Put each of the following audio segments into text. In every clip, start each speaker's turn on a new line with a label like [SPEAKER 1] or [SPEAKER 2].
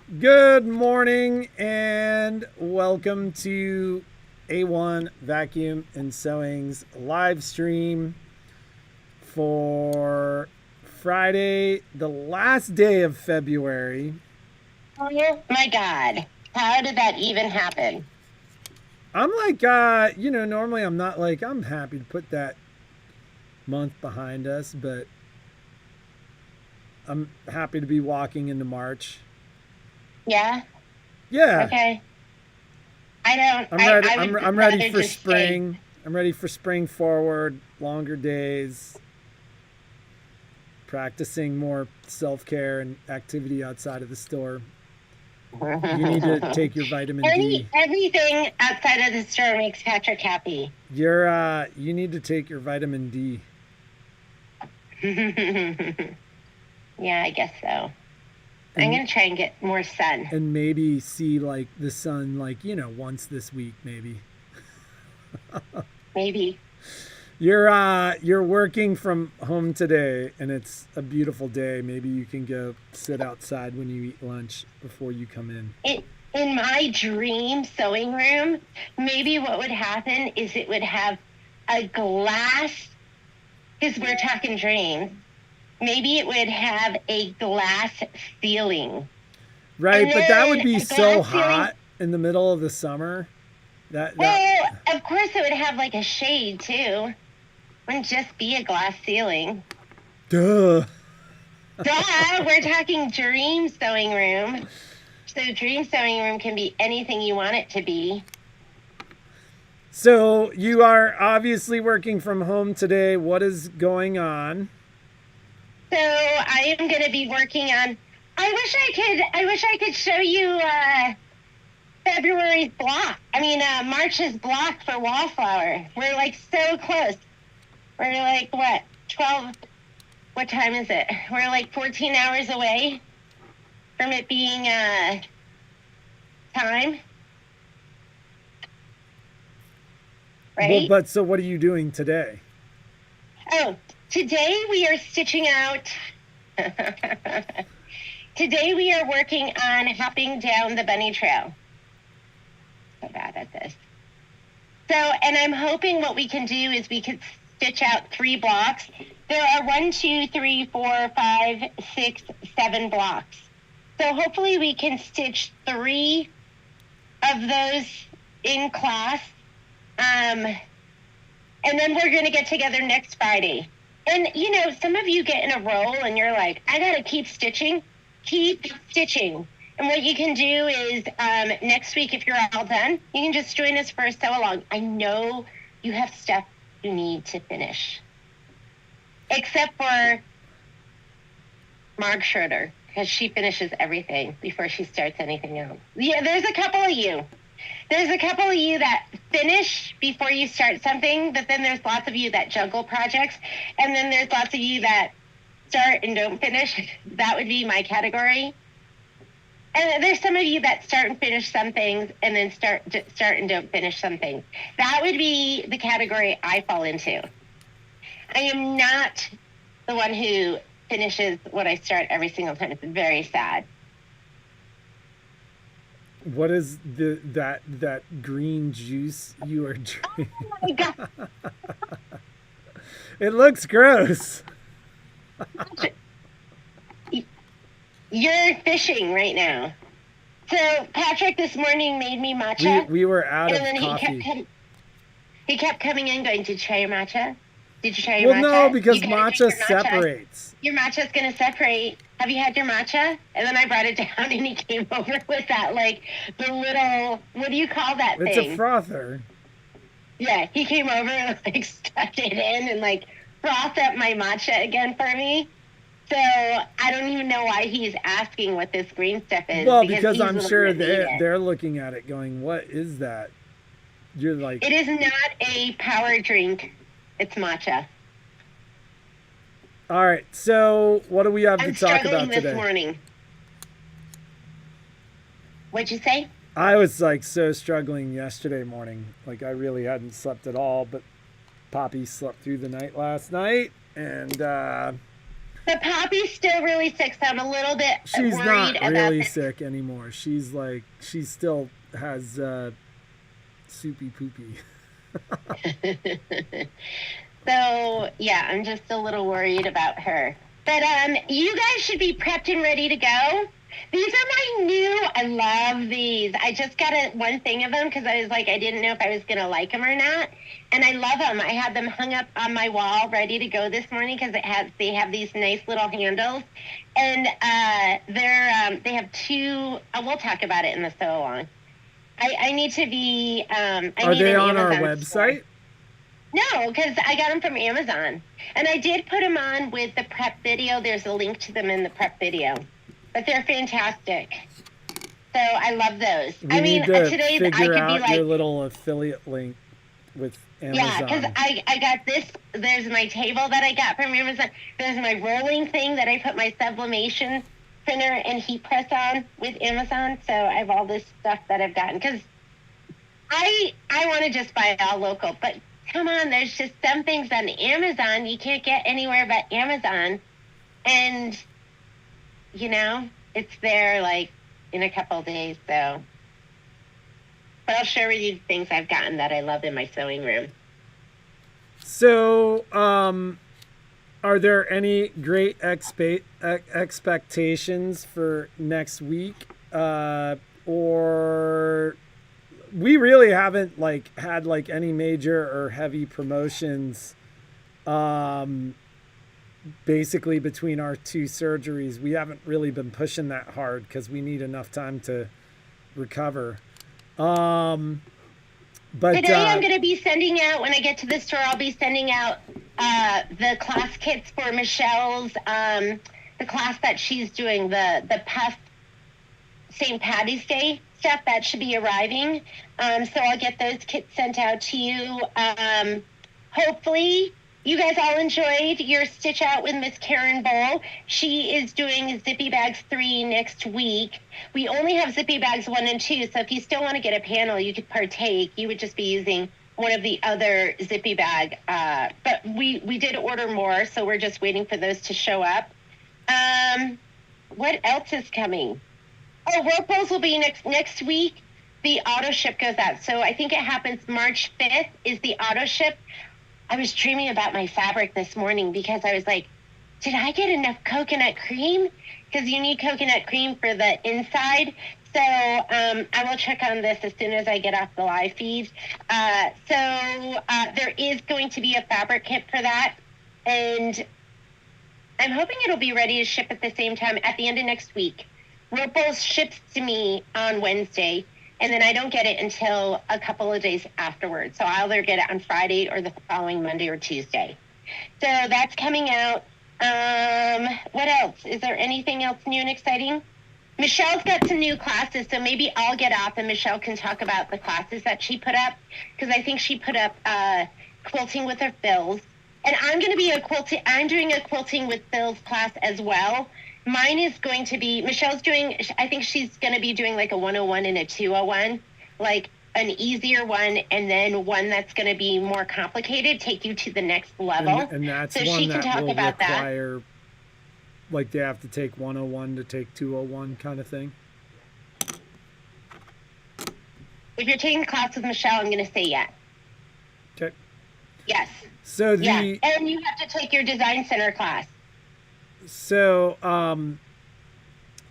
[SPEAKER 1] Good morning and welcome to A-1 Vacuum and Sewing's live stream for Friday, the last day of February.
[SPEAKER 2] Oh my God. How did that even happen?
[SPEAKER 1] I'm like, normally I'm happy to put that month behind us, but I'm happy to be walking into March.
[SPEAKER 2] Yeah?
[SPEAKER 1] Yeah,
[SPEAKER 2] Okay. I don't,
[SPEAKER 1] I'm
[SPEAKER 2] I,
[SPEAKER 1] ready.
[SPEAKER 2] I
[SPEAKER 1] I'm,
[SPEAKER 2] would
[SPEAKER 1] I'm ready
[SPEAKER 2] rather
[SPEAKER 1] for
[SPEAKER 2] just stay.
[SPEAKER 1] spring. I'm ready for spring forward, longer days, practicing more self care and activity outside of the store. You need to take your vitamin D.
[SPEAKER 2] Everything outside of the store makes Patrick happy.
[SPEAKER 1] You need to take your vitamin D.
[SPEAKER 2] Yeah, I guess so. I'm
[SPEAKER 1] And
[SPEAKER 2] going to try and get more sun.
[SPEAKER 1] and maybe see like the sun once this week maybe.
[SPEAKER 2] Maybe.
[SPEAKER 1] You're working from home today and it's a beautiful day. Maybe you can go sit outside when you eat lunch before you come in.
[SPEAKER 2] In my dream sewing room, maybe what would happen is it would have a glass, because we're talking dreams. Maybe it would have a glass ceiling.
[SPEAKER 1] Right,
[SPEAKER 2] And
[SPEAKER 1] but that would
[SPEAKER 2] then
[SPEAKER 1] be
[SPEAKER 2] a
[SPEAKER 1] so
[SPEAKER 2] glass ceiling.
[SPEAKER 1] hot in the middle of the summer. That
[SPEAKER 2] Well, of course it would have like a shade too. Wouldn't just be a glass ceiling.
[SPEAKER 1] duh.
[SPEAKER 2] Duh, we're talking dream sewing room. So dream sewing room can be anything you want it to be.
[SPEAKER 1] So you are obviously working from home today. What is going on?
[SPEAKER 2] So I am going to be working on. I wish I could show you February's block. March's block for Wallflower. We're like so close. We're like what 12? What time is it? We're like 14 hours away from it being time.
[SPEAKER 1] Well,
[SPEAKER 2] Right?
[SPEAKER 1] but so what are you doing today?
[SPEAKER 2] Oh, today we are stitching out. Today we are working on hopping down the bunny trail. So bad at this. So, and I'm hoping what we can do is we could stitch out 3 blocks. There are 1, 2, 3, 4, 5, 6, 7 blocks. So hopefully we can stitch 3 of those in class. And then we're going to get together next Friday. And, some of you get in a roll and you're like, I got to keep stitching. Keep stitching. And what you can do is next week, if you're all done, you can just join us for a sew along. I know you have stuff you need to finish. Except for Marg Schroeder, because she finishes everything before she starts anything else. Yeah, there's a couple of you. There's a couple of you that finish before you start something, but then there's lots of you that juggle projects, and then there's lots of you that start and don't finish. That would be my category. And there's some of you that start and finish some things, and then start and don't finish some things. That would be the category I fall into. I am not the one who finishes what I start every single time. It's very sad.
[SPEAKER 1] What is that green juice you are drinking?
[SPEAKER 2] Oh my God.
[SPEAKER 1] It looks gross.
[SPEAKER 2] You're fishing right now. So Patrick this morning made me matcha.
[SPEAKER 1] We were out of
[SPEAKER 2] And then
[SPEAKER 1] coffee.
[SPEAKER 2] he kept coming in going, did you try your matcha? Did you try your
[SPEAKER 1] Well,
[SPEAKER 2] matcha?
[SPEAKER 1] no, because
[SPEAKER 2] You gotta drink
[SPEAKER 1] matcha
[SPEAKER 2] your matcha.
[SPEAKER 1] separates.
[SPEAKER 2] Your matcha's going to separate. Have you had your matcha? And then I brought it down and he came over with that, like, the little, what do you call that
[SPEAKER 1] It's
[SPEAKER 2] thing?
[SPEAKER 1] a frother.
[SPEAKER 2] Yeah, he came over and, like, stuck it in and, like, frothed up my matcha again for me. So I don't even know why he's asking what this green stuff is.
[SPEAKER 1] Well, because
[SPEAKER 2] he's
[SPEAKER 1] I'm
[SPEAKER 2] the one
[SPEAKER 1] sure
[SPEAKER 2] that made it.
[SPEAKER 1] they're looking at it going, what is that? You're like,
[SPEAKER 2] It is not a power drink. It's matcha.
[SPEAKER 1] all right, so what do we have
[SPEAKER 2] I'm
[SPEAKER 1] to talk
[SPEAKER 2] struggling
[SPEAKER 1] about
[SPEAKER 2] this
[SPEAKER 1] today?
[SPEAKER 2] morning. What'd you say?
[SPEAKER 1] I was like so struggling yesterday morning. Like I really hadn't slept at all, but Poppy slept through the night last night, and
[SPEAKER 2] But Poppy's still really sick, so I'm a little bit
[SPEAKER 1] She's
[SPEAKER 2] worried
[SPEAKER 1] not
[SPEAKER 2] about
[SPEAKER 1] really
[SPEAKER 2] this.
[SPEAKER 1] sick anymore. She's like, she still has soupy poopy.
[SPEAKER 2] So yeah, I'm just a little worried about her. But you guys should be prepped and ready to go. These are my new. I love these. I just got one thing of them because I was like, I didn't know if I was gonna like them or not, and I love them. I had them hung up on my wall, ready to go this morning because they have these nice little handles, and they have two. We'll talk about it in the sew along. I need to be.
[SPEAKER 1] Are they on our website?
[SPEAKER 2] No, because I got them from Amazon. And I did put them on with the prep video. There's a link to them in the prep video. But they're fantastic. So I love those.
[SPEAKER 1] We need to
[SPEAKER 2] today
[SPEAKER 1] figure
[SPEAKER 2] I could
[SPEAKER 1] out
[SPEAKER 2] be like,
[SPEAKER 1] your little affiliate link with Amazon.
[SPEAKER 2] yeah, because I got this. There's my table that I got from Amazon. There's my rolling thing that I put my sublimation printer and heat press on with Amazon. So I have all this stuff that I've gotten. Because I want to just buy it all local. But come on, there's just some things on Amazon you can't get anywhere but Amazon. And, it's there like in a couple of days. So, but I'll share with you things I've gotten that I love in my sewing room.
[SPEAKER 1] So, are there any great expectations for next week? Or we really haven't had any major or heavy promotions basically between our two surgeries. We haven't really been pushing that hard because we need enough time to recover. But
[SPEAKER 2] today I'm going to be sending out, when I get to the store, I'll be sending out the class kits for Michelle's, the class that she's doing, the Puff St. Patty's Day stuff that should be arriving. So I'll get those kits sent out to you. Hopefully you guys all enjoyed your Stitch Out with Miss Karen Bowl. She is doing Zippy Bags 3 next week. We only have Zippy Bags 1 and 2, so if you still want to get a panel, you could partake. You would just be using one of the other Zippy Bag. But we did order more, so we're just waiting for those to show up. What else is coming? Oh, rope rolls will be next week. The auto ship goes out. So I think it happens March 5th is the auto ship. I was dreaming about my fabric this morning because I was like, did I get enough coconut cream? Because you need coconut cream for the inside. So I will check on this as soon as I get off the live feed. There is going to be a fabric kit for that. And I'm hoping it'll be ready to ship at the same time at the end of next week. Rope Rolls ships to me on Wednesday, and then I don't get it until a couple of days afterwards. So I'll either get it on Friday or the following Monday or Tuesday. So that's coming out. What else? Is there anything else new and exciting? Michelle's got some new classes, so maybe I'll get off and Michelle can talk about the classes that she put up, because I think she put up quilting with her fills. And I'm going to be I'm doing a quilting with fills class as well. Mine is going to be, Michelle's doing, I think she's going to be doing like a 101 and a 201, like an easier one, and then one that's going to be more complicated, take you to the next level.
[SPEAKER 1] And that's
[SPEAKER 2] so
[SPEAKER 1] one
[SPEAKER 2] she can
[SPEAKER 1] that
[SPEAKER 2] talk
[SPEAKER 1] will
[SPEAKER 2] about
[SPEAKER 1] require,
[SPEAKER 2] that.
[SPEAKER 1] like they have to take 101 to take 201 kind of thing.
[SPEAKER 2] If you're taking a class with Michelle, I'm going to say yes.
[SPEAKER 1] Okay.
[SPEAKER 2] Yes.
[SPEAKER 1] So
[SPEAKER 2] and you have to take your design center class.
[SPEAKER 1] So,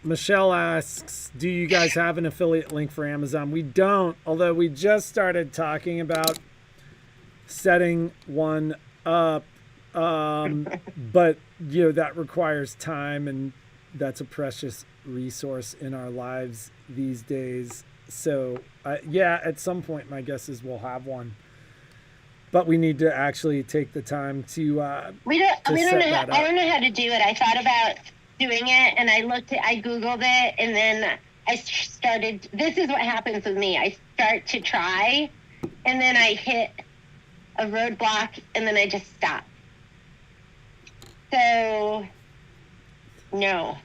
[SPEAKER 1] Michelle asks, do you guys have an affiliate link for Amazon? We don't, although we just started talking about setting one up. But, that requires time, and that's a precious resource in our lives these days. So, at some point, my guess is we'll have one. But we need to actually take the time to
[SPEAKER 2] I don't know how to do it. I thought about doing it, and I Googled it, and then I started. This is what happens with me. I start to try, and then I hit a roadblock, and then I just stop. So, no,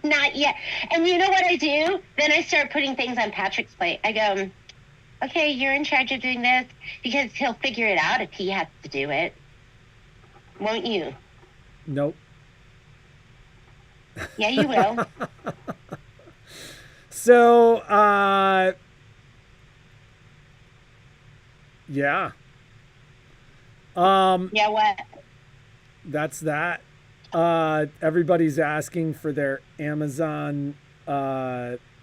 [SPEAKER 2] not yet. And you know what I do? Then I start putting things on Patrick's plate. I go, okay, you're in charge of doing this, because he'll figure it out if he has to do it. Won't you?
[SPEAKER 1] Nope.
[SPEAKER 2] Yeah, you will.
[SPEAKER 1] So, yeah.
[SPEAKER 2] Yeah, what?
[SPEAKER 1] That's that. Everybody's asking for uh,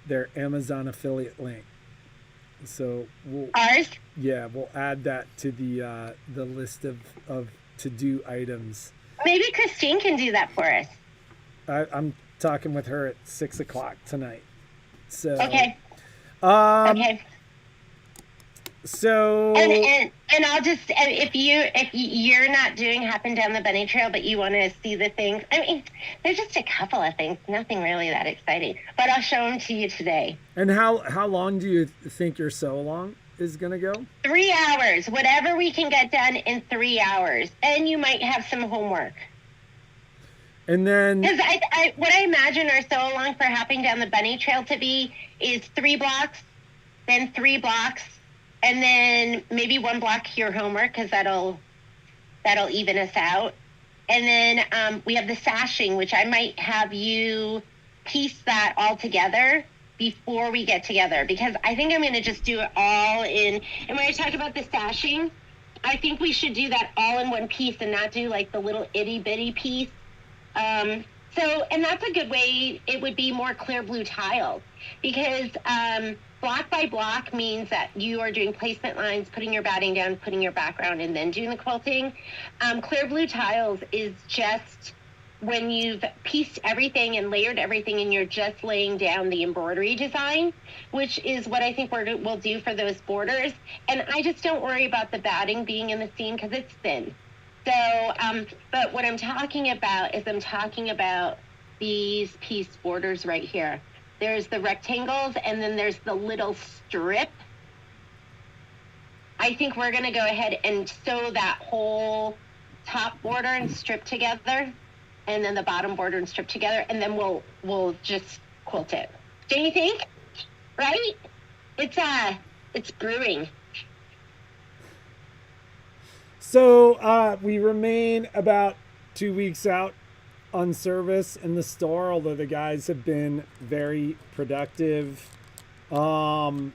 [SPEAKER 1] their Amazon affiliate link. So
[SPEAKER 2] Ours?
[SPEAKER 1] we'll add that to the list of to do items.
[SPEAKER 2] Maybe Christine can do that for us.
[SPEAKER 1] I'm talking with her at 6 o'clock tonight. So,
[SPEAKER 2] Okay.
[SPEAKER 1] um,
[SPEAKER 2] Okay. And
[SPEAKER 1] so
[SPEAKER 2] and and I'll just if you're not doing Happen Down the Bunny Trail, but you want to see the things. I mean, there's just a couple of things, nothing really that exciting. But I'll show them to you today.
[SPEAKER 1] and how long do you think your sew along is gonna go?
[SPEAKER 2] 3 hours, whatever we can get done in 3 hours, and you might have some homework.
[SPEAKER 1] And then
[SPEAKER 2] Because what I imagine our so along for Hopping Down the Bunny Trail to be is 3 blocks, then 3 blocks, and then maybe 1 block your homework because that'll even us out. And then we have the sashing, which I might have you piece that all together before we get together because I think I'm going to just do it all in. And when I talk about the sashing, I think we should do that all in one piece and not do like the little itty bitty piece. And that's a good way. It would be more clear blue tiles because block by block means that you are doing placement lines, putting your batting down, putting your background, and then doing the quilting. Clear blue tiles is just when you've pieced everything and layered everything and you're just laying down the embroidery design, which is what I think we'll do for those borders. And I just don't worry about the batting being in the seam because it's thin. So, but what I'm talking about is I'm talking about these piece borders right here. There's the rectangles and then there's the little strip. I think we're going to go ahead and sew that whole top border and strip together and then the bottom border and strip together and then we'll just quilt it. Don't you think? Right? It's brewing.
[SPEAKER 1] So we remain about 2 weeks out on service in the store, although the guys have been very productive. And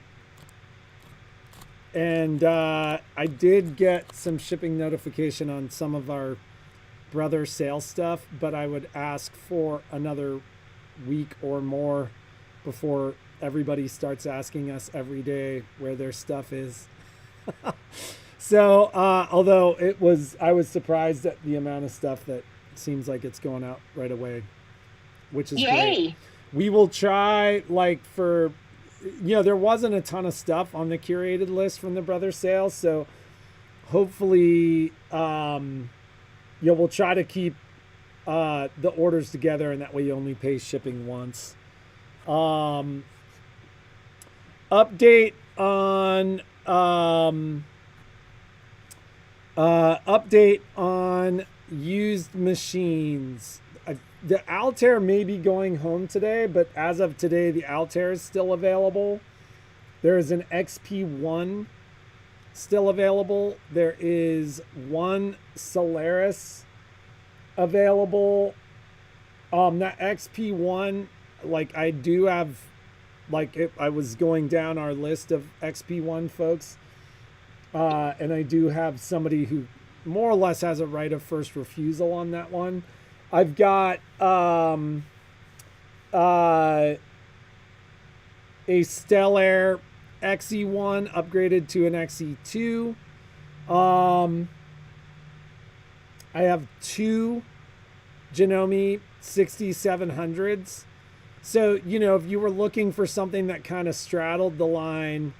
[SPEAKER 1] I did get some shipping notification on some of our brother sale stuff, but I would ask for another week or more before everybody starts asking us every day where their stuff is. So, although I was surprised at the amount of stuff that seems like it's going out right away, which is great. We will try, like, there wasn't a ton of stuff on the curated list from the brother sales, so hopefully, we'll try to keep the orders together, and that way you only pay shipping once. Update on used machines. The Altair may be going home today, but as of today, the Altair is still available. There is an XP1 still available. There is one Solaris available. That XP1, like I do have, I was going down our list of XP1 folks. And I do have somebody who more or less has a right of first refusal on that one. I've got a Stellair XE1 upgraded to an XE2. I have two Janome 6700s. So, if you were looking for something that kind of straddled the line,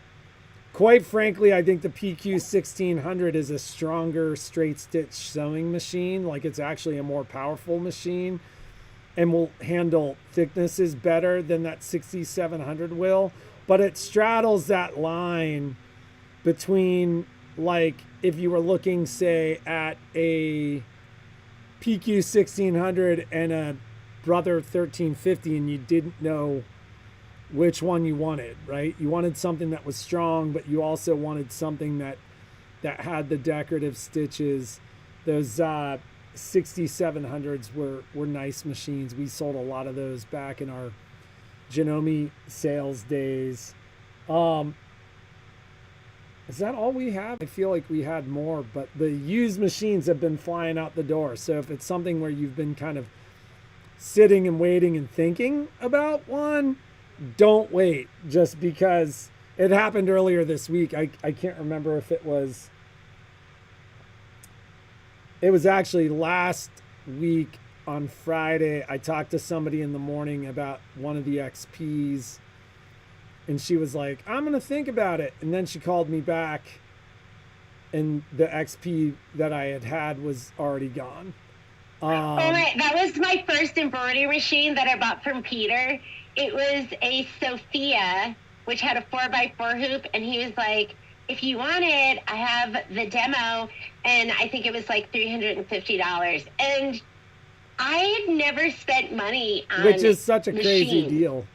[SPEAKER 1] quite frankly, I think the PQ 1600 is a stronger straight stitch sewing machine. Like, it's actually a more powerful machine and will handle thicknesses better than that 6700 will. But it straddles that line between, like, if you were looking, say, at a PQ 1600 and a Brother 1350 and you didn't know which one you wanted, right? You wanted something that was strong, but you also wanted something that had the decorative stitches. Those 6700s were nice machines. We sold a lot of those back in our Janome sales days. Is that all we have? I feel like we had more, but the used machines have been flying out the door. So if it's something where you've been kind of sitting and waiting and thinking about one, don't wait, just because it happened earlier this week. I can't remember if it was actually last week on Friday. I talked to somebody in the morning about one of the XPs, and she was like, I'm going to think about it. And then she called me back, and the XP that I had was already gone.
[SPEAKER 2] That was my first embroidery machine that I bought from Peter. It was a Sophia, which had a 4x4 hoop, and he was like, if you want it, I have the demo, and I think it was like $350. And I had never spent money on
[SPEAKER 1] which is such a crazy
[SPEAKER 2] machines.
[SPEAKER 1] deal.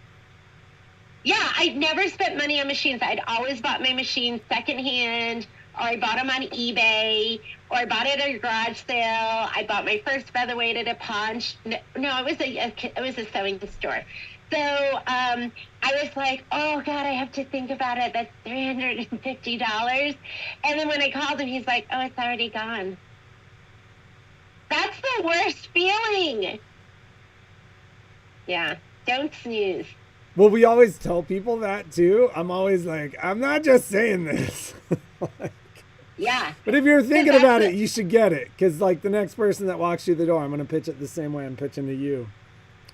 [SPEAKER 2] Yeah, I'd never spent money on machines. I'd always bought my machines secondhand, or I bought them on eBay, or I bought it at a garage sale. I bought my first featherweight at a pawn. No, it was a sewing store. So I was like, oh, God, I have to think about it. That's $350. And then when I called him, he's like, oh, it's already gone. That's the worst feeling. Yeah, don't snooze.
[SPEAKER 1] Well, we always tell people that too. I'm always like, I'm not just saying this.
[SPEAKER 2] Yeah.
[SPEAKER 1] But if you're thinking about it, you should get it. Because like the next person that walks through the door, I'm going to pitch it the same way I'm pitching to you.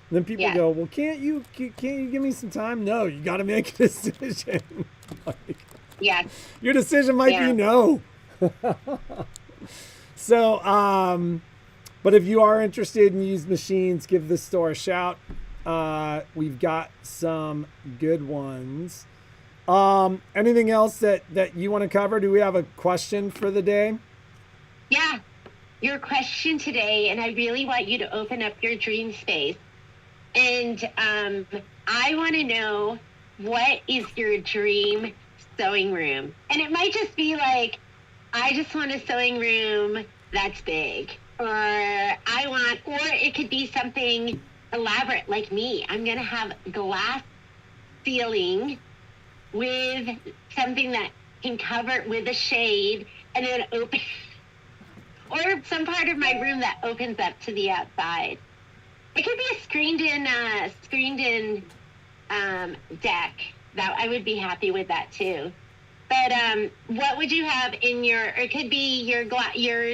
[SPEAKER 1] And then people go, well, can't you give me some time? No, you got to make a decision. Like,
[SPEAKER 2] yeah.
[SPEAKER 1] Your decision might be no. So, but if you are interested in used machines, give the store a shout. We've got some good ones. Anything else that you want to cover? Do we have a question for the day?
[SPEAKER 2] Yeah. Your question today, and I really want you to open up your dream space. And I want to know, what is your dream sewing room? And it might just be like, I just want a sewing room that's big. Or it could be something elaborate like me. I'm going to have glass ceiling with something that can cover it with a shade, and then open, or some part of my room that opens up to the outside. It could be a screened in deck. That I would be happy with that too. But what would you have in your? It could be your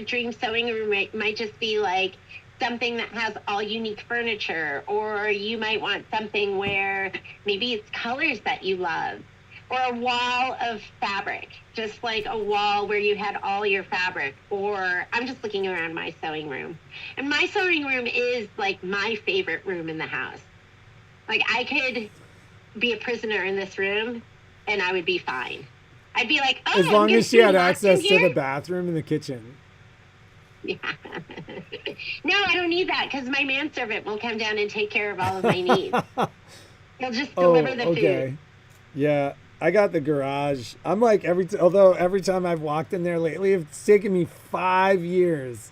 [SPEAKER 2] dream sewing room. It might just be like something that has all unique furniture, or you might want something where maybe it's colors that you love, or a wall of fabric, just like a wall where you had all your fabric. Or I'm just looking around my sewing room, and my sewing room is like my favorite room in the house. Like I could be a prisoner in this room and I would be fine. I'd be like, oh,
[SPEAKER 1] as long as she had access to the bathroom and the kitchen.
[SPEAKER 2] Yeah. No, I don't need that, because my manservant will come down and take care of all of my needs. He'll just deliver the food.
[SPEAKER 1] Yeah, I got the garage. I'm like, although every time I've walked in there lately, it's taken me 5 years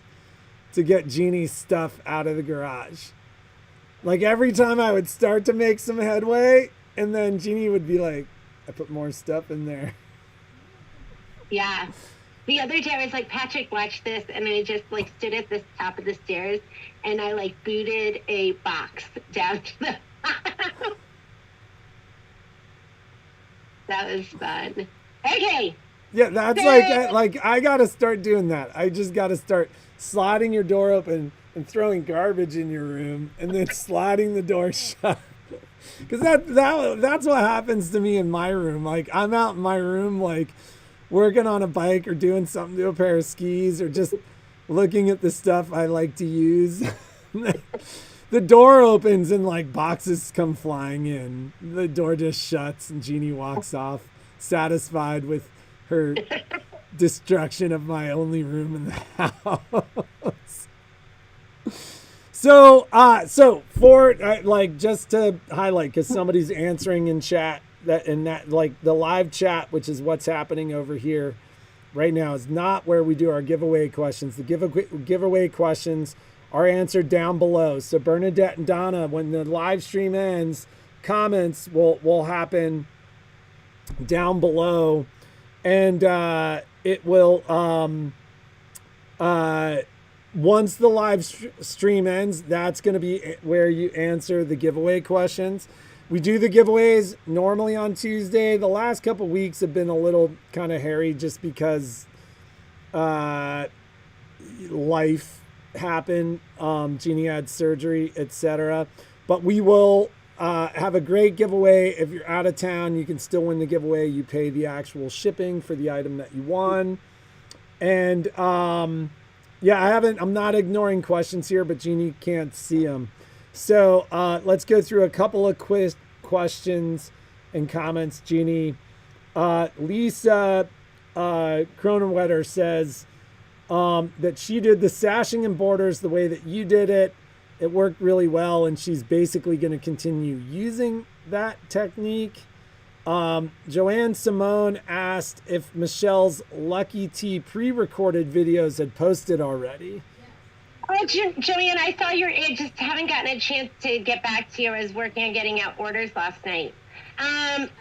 [SPEAKER 1] to get Jeannie's stuff out of the garage. Like every time I would start to make some headway, and then Jeannie would be like, I put more stuff in there.
[SPEAKER 2] Yeah. The other day I was like, Patrick, watch this. And I just like stood at the top of the stairs and I like booted a box down to the That was fun. Okay.
[SPEAKER 1] Yeah, that's like I got to start doing that. I just got to start sliding your door open and throwing garbage in your room and then sliding the door shut. Because that's what happens to me in my room. Like I'm out in my room like working on a bike or doing something to a pair of skis or just looking at the stuff I like to use. The door opens and like boxes come flying in. The door just shuts and Jeannie walks off satisfied with her destruction of my only room in the house. So for like just to highlight, because somebody's answering in chat that like the live chat, which is what's happening over here. right now is not where we do our giveaway questions. The giveaway questions are answered down below. So Bernadette and Donna, when the live stream ends, comments will happen down below, and it will once the live stream ends, that's going to be where you answer the giveaway questions. We do the giveaways normally on Tuesday. The last couple weeks have been a little kind of hairy just because life happened. Jeannie had surgery, etc. But we will have a great giveaway. If you're out of town, you can still win the giveaway. You pay the actual shipping for the item that you won. And yeah, I'm not ignoring questions here, but Jeannie can't see them. So let's go through a couple of questions and comments. Jeannie, Lisa Cronenwetter says that she did the sashing and borders the way that you did it. It worked really well, and she's basically going to continue using that technique. Joanne Simone asked if Michelle's Lucky Tea pre-recorded videos had posted already.
[SPEAKER 2] Oh, Joanne, I saw I just haven't gotten a chance to get back to you. I was working on getting out orders last night.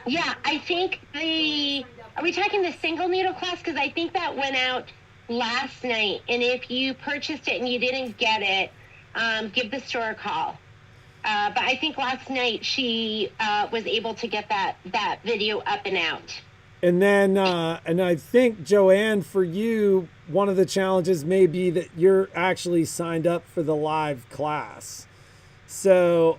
[SPEAKER 2] Yeah, I think are we talking the single needle class? Because I think that went out last night. And if you purchased it and you didn't get it, give the store a call. But I think last night she was able to get that video up and out.
[SPEAKER 1] And then, and I think, Joanne, for you, one of the challenges may be that you're actually signed up for the live class. So,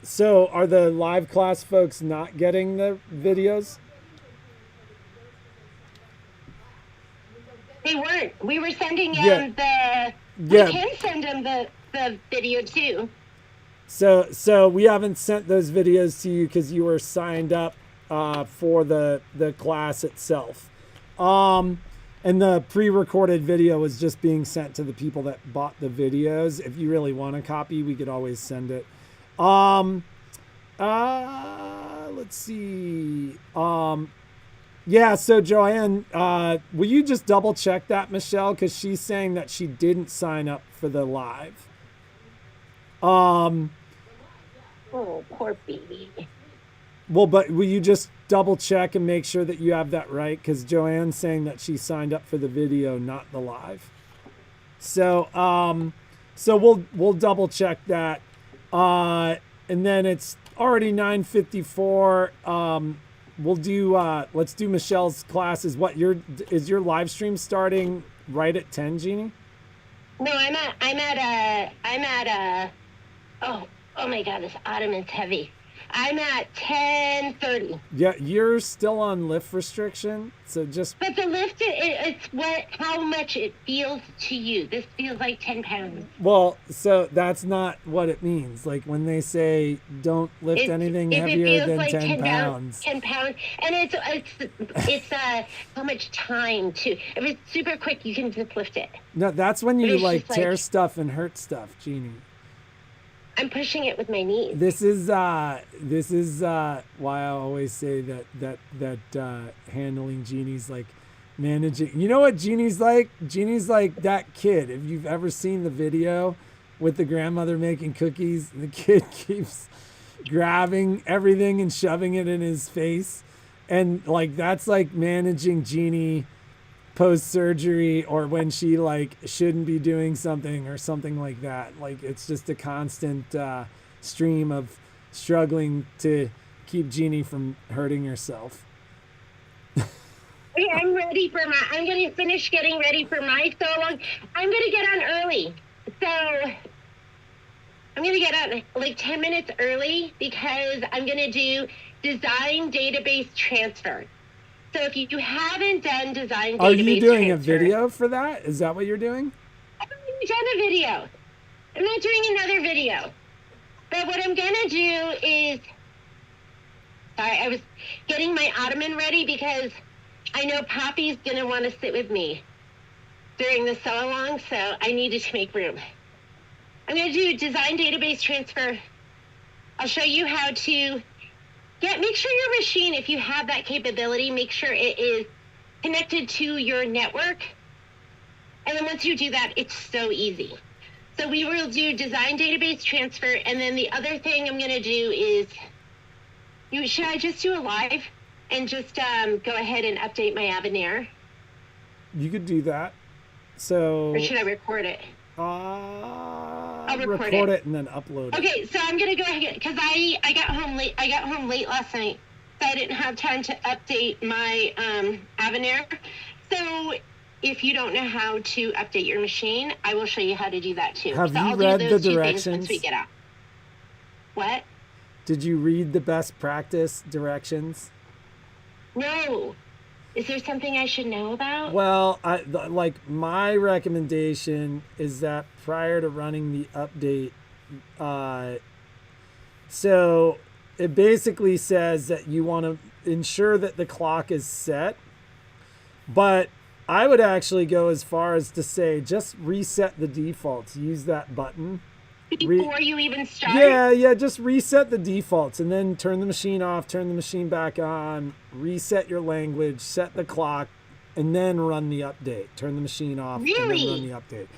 [SPEAKER 1] so are the live class folks not getting the videos?
[SPEAKER 2] They weren't. We were sending them we can send them the video too.
[SPEAKER 1] So we haven't sent those videos to you because you were signed up for the class itself. And the pre-recorded video was just being sent to the people that bought the videos. If you really want a copy, we could always send it. Let's see. Yeah, so Joanne, will you just double check that, Michelle? Because she's saying that she didn't sign up for the live.
[SPEAKER 2] Oh, poor baby.
[SPEAKER 1] Well, but will you just double check and make sure that you have that right? Because Joanne's saying that she signed up for the video, not the live. So, so we'll double check that. And then it's already 9:54. We'll do let's do Michelle's classes. Is your live stream starting right at 10, Jeannie?
[SPEAKER 2] No, I'm at oh my God, this ottoman's heavy. I'm at 10:30.
[SPEAKER 1] Yeah, you're still on lift restriction, so just.
[SPEAKER 2] But the lift, it's how much it feels to you. This feels like 10 pounds.
[SPEAKER 1] Well, so that's not what it means. Like when they say don't lift anything heavier than like 10 pounds.
[SPEAKER 2] 10 pounds, and it's how much time to. If it's super quick, you can just lift it.
[SPEAKER 1] No, that's when you like tear stuff and hurt stuff, Jeannie.
[SPEAKER 2] I'm pushing it with my knees.
[SPEAKER 1] This is why I always say that handling Jeannie's like managing. You know what Jeannie's like? Jeannie's like that kid. If you've ever seen the video with the grandmother making cookies, the kid keeps grabbing everything and shoving it in his face, and like that's like managing Jeannie post-surgery, or when she like shouldn't be doing something or something like that. Like it's just a constant stream of struggling to keep Jeannie from hurting herself.
[SPEAKER 2] Okay, I'm going to finish getting ready for my solo. I'm going to get on early. So I'm going to get on like 10 minutes early because I'm going to do design database transfer. So if you haven't done design database transfer... Are you doing
[SPEAKER 1] a video for that? Is that what you're doing?
[SPEAKER 2] I've already done a video. I'm not doing another video. But what I'm going to do is... Sorry, I was getting my ottoman ready because I know Poppy's going to want to sit with me during the sew-along, so I needed to make room. I'm going to do design database transfer. I'll show you how to... make sure your machine, if you have that capability, make sure it is connected to your network. And then once you do that, it's so easy. So we will do design database transfer. And then the other thing I'm going to do is, should I just do a live and just go ahead and update my Avenir?
[SPEAKER 1] You could do that. So.
[SPEAKER 2] Or should I record it?
[SPEAKER 1] I'll record it and then upload it.
[SPEAKER 2] Okay, so I'm gonna go ahead because I got home late. I got home late last night, so I didn't have time to update my Avenir. So if you don't know how to update your machine, I will show you how to do that too.
[SPEAKER 1] Have
[SPEAKER 2] so
[SPEAKER 1] you
[SPEAKER 2] I'll
[SPEAKER 1] read
[SPEAKER 2] do
[SPEAKER 1] the
[SPEAKER 2] those two things
[SPEAKER 1] directions?
[SPEAKER 2] once we get out. What?
[SPEAKER 1] Did you read the best practice directions?
[SPEAKER 2] No. Is there something I should know about?
[SPEAKER 1] Well, like my recommendation is that prior to running the update, so it basically says that you want to ensure that the clock is set, but I would actually go as far as to say just reset the defaults. Use that button.
[SPEAKER 2] Before you even start?
[SPEAKER 1] Yeah, just reset the defaults and then turn the machine off, turn the machine back on, reset your language, set the clock, and then run the update. Turn the machine off and then run the update.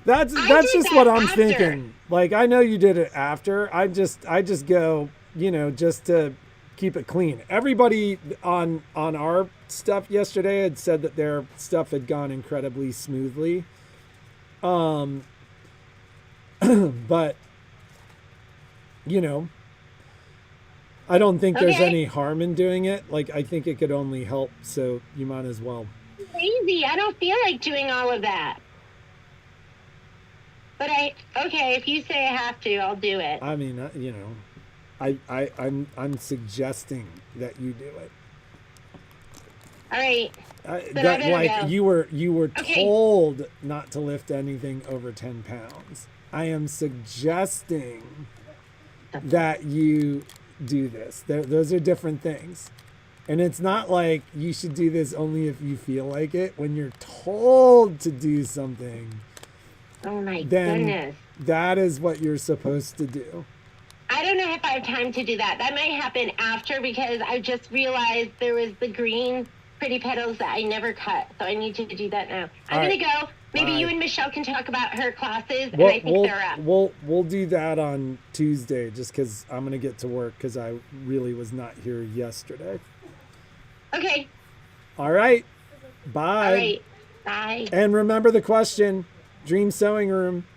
[SPEAKER 1] That's just what I'm thinking. Like, I know you did it after. I just go, just to keep it clean. Everybody on our stuff yesterday had said that their stuff had gone incredibly smoothly. But, I don't think there's any harm in doing it. Like, I think it could only help, so you might as well.
[SPEAKER 2] Crazy. I don't feel like doing all of that. But if you say I have to, I'll do it.
[SPEAKER 1] I mean, I'm suggesting that you do it.
[SPEAKER 2] All right.
[SPEAKER 1] You were told not to lift anything over 10 pounds. I am suggesting that you do this. Those are different things. And it's not like you should do this only if you feel like it. When you're told to do something,
[SPEAKER 2] oh my
[SPEAKER 1] then
[SPEAKER 2] goodness,
[SPEAKER 1] that is what you're supposed to do.
[SPEAKER 2] I don't know if I have time to do that. That might happen after because I just realized there was the green pretty petals that I never cut. So I need to do that now. I'm going to go. Maybe you and Michelle can talk about her classes, and I think they're up.
[SPEAKER 1] We'll do that on Tuesday, just because I'm going to get to work because I really was not here yesterday.
[SPEAKER 2] Okay.
[SPEAKER 1] All right. Bye.
[SPEAKER 2] All right. Bye.
[SPEAKER 1] And remember the question, Dream Sewing Room.